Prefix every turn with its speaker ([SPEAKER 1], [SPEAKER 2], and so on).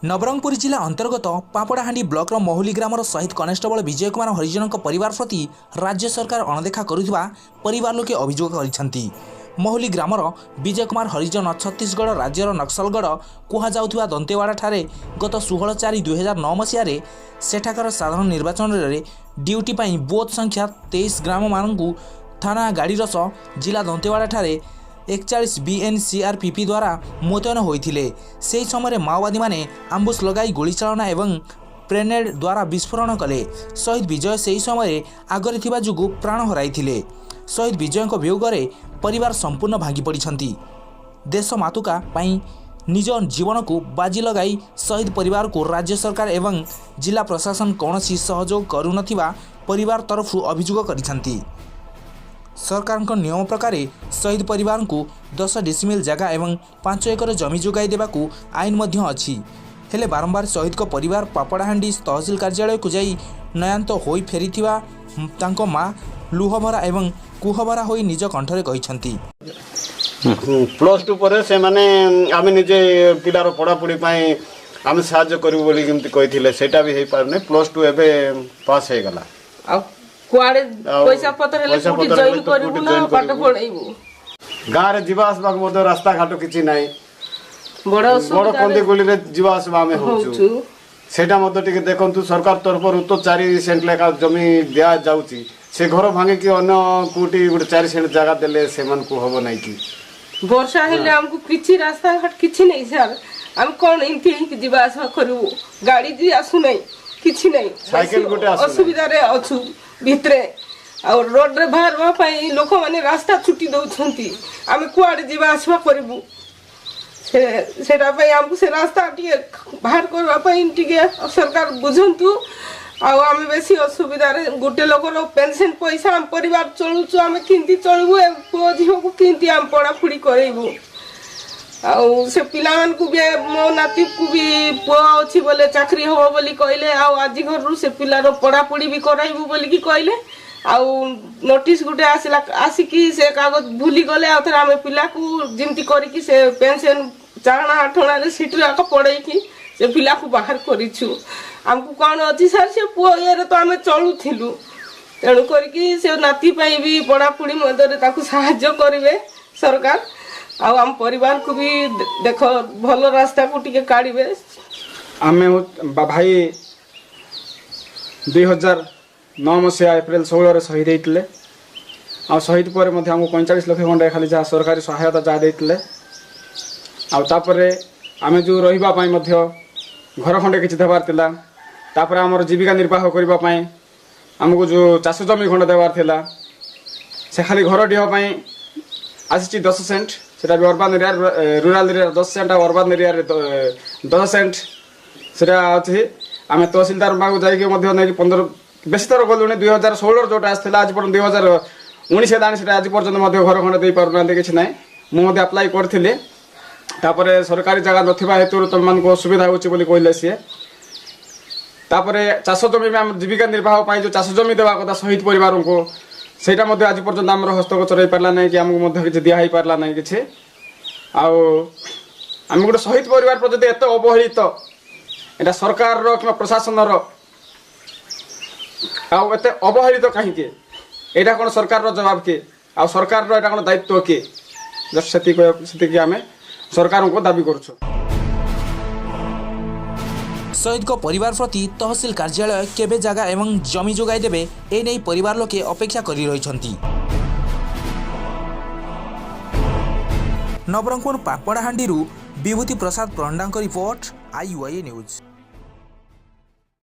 [SPEAKER 1] नवरंगपुर जिला अंतर्गत Papadahandi block Mahuli grammar शहीद कनेस्टेबल विजय कुमार हरिजन परिवार प्रति राज्य सरकार अणदेखा करुवा परिवार लोके अभियोग करिसेंती। महुली ग्रामर विजय कुमार हरिजन छत्तीसगढ़ राज्यर नक्सलगढ़ कुहाजाउथुवा दंतेवाड़ा ठारे गत 16/4/2009 मसीह सेठाकर साधारण निर्वाचन रे ड्यूटी पाई बोथ संख्या 23 ग्राम मानू थाना गाड़ीर सह जिला दंतेवाड़ा ठारे 41 BNCRPP द्वारा मुतयन होइथिले। सेही समय माओवादी माने आम्बुश लगाई गोली चालना एवं ग्रेनेड द्वारा विस्फोरण कले। शहीद विजय सेही समय आगरे थिबा जुगु प्राण हराइथिले। शहीद विजयଙ୍କ वियोगरे परिवार संपूर्ण भांगी पड़िछंती। देश मातुका पाई निज जीवन को बाजी लगाई शहीद परिवार को राज्य सरकार एवं जिला प्रशासन कौनसी सहयोग करुनथिबा परिवार तरफ अभियोग करिछंती। सरकार नियम प्रकार शहीद परिवार को 10 डिसिमिल जगह एवं 5 एकर जमी जोगाई देवाकू आईन मध्य अछि। हेले बारंबार शहीद को परिवार पापड़ाहांडी तहसील कार्यालय को जाई नयांत होई फेरिथिबा तांको मां लुहभरा एवं कुहभरा होई निज कंठरे कहिसंती।
[SPEAKER 2] +2 पर से माने आमे निजे पिलार पढ़ापढ़ी पाई आमे सहाय्य करू बोली केमती कहिथिले सेटा भी हे पारने। +2 एबे पास हे गला।
[SPEAKER 3] कुआड़े पैसा पत्र ले कुटी जॉइन करिबु ना पाठ पढाइबु।
[SPEAKER 2] गाँ रे जीवा आसबाक मते रास्ता घाट किछि नाही।
[SPEAKER 3] बड़
[SPEAKER 2] कंदी गोली रे जीवा आसबा में होछु सेटा मते टिके देखंतु सरकार तरफ तो 4 सेंट लेका जमी दिया जाउची। से घर भांगे कि अन्य कोटी 4 सेंट जगह देले से मन को होबो नाही कि
[SPEAKER 3] वर्षा हेले हमको किछि रास्ता घाट किछि नहीं सर। हम कोन इनती जीवा आसबा करिबु। गाड़ी जी आसु नहीं किछि नहीं।
[SPEAKER 2] साइकिल गोटे आसु
[SPEAKER 3] असुविधा रे अछु भितरे और रोड रे बाहर पाई लोक माने रास्ता छुट्टी दउछंती। आमे कुआडे जीवा आसबा करिबु सेटा पाई हमको से रास्ता टिके बाहर करबा पाई टिके सरकार बुझंतु। आमे बेसी असुविधा रे गोटे लोकर पेंशन पैसा हम परिवार चलुछु आमे किंती चलबु पो झियो को किंती हम पढ़ा पढ़ी करैबु। आउ से पिलामान को भी मो नाती को भी पुआ अछि बोले चाकरी हो बोली कहले। आज घर रु से पिलार पढ़ा पढ़ी भी कराइबु बोली की कहले। आउ नोटिस गुटे आसिला आसिकी से कागज भूली गले। आथर आमे पिला को जिमती करी की से पेंशन चारणा आठणा रे सीटरा का पड़ै की से पिला को बाहर करिछु। हमको कोन अछि सर से पुआ ये रे तो आमे चलुथिलु तेणु करी की से नाती पई भी पढ़ा पढ़ी मदरे ताकू सहायता करिवे सरकार। आउ हम परिवार को भी देखो भल रास्ता को टिके काढ़िबे।
[SPEAKER 4] आमे भाई 2009 मसीहा एप्रिल 16 रे शहीद होइतले। आ शहीद पर मध्ये हमको 45 लाख खंडे खाली जा सरकारी सहायता जा देइतले। आ तापरे आमे जो रहिबा पाई मध्ये घर खंडे किछि देबार थिला। तापरे हमर जीविका निर्वाह करिबा पाई हमको जो चाष जमी खंडे देबार थिला से खाली घर डिह पाई आसी 10 सेंट सेटा भी urban area rural area 10 cent और अर्बन एरिया 10 सेंट सेटा अछि। आमे तहसीलदार बागु जाई के मध्ये नै 15 बेसी तर गलुने 2016 जोटा आस्थिला आज पर 2019 हेलानी सेटा आज पर्यंत मध्ये घर खंड देई पारु ना किछि नै। मु मध्ये अप्लाई करथिले तापरे सरकारी जगह नथिबा हेतु तुम मन को सुविधा होछि बोली कहले सिए। तापरे चाष जमी में हम जीविका निर्वाह पाई जो चाष जमी देबा कथा शहीद परिवार को सेटा मध्ये आज पर्यंत हमर हस्तगोचर होई पारला नै कि हमको मध्ये किछि दिया होई पारला नै किछि। आउ हम गोटे शहीद परिवार पर जदि एत अवहेलित एटा सरकार रो कि प्रशासन रो आउ एत अवहेलित काहे के एटा कोन सरकार रो जवाब के आउ सरकार रो एटा कोन दायित्व के जस सेति कि हमें सरकार को दाबी करछु।
[SPEAKER 1] शहीद को परिवार प्रति तहसील कार्यालय केबे जगह एवं जमी जोगाई देबे ए नै परिवार लोके अपेक्षा करि रहिछंती। नवरंगपुर पापड़ाहांडी विभूति प्रसाद पंडांक रिपोर्ट IUA न्यूज।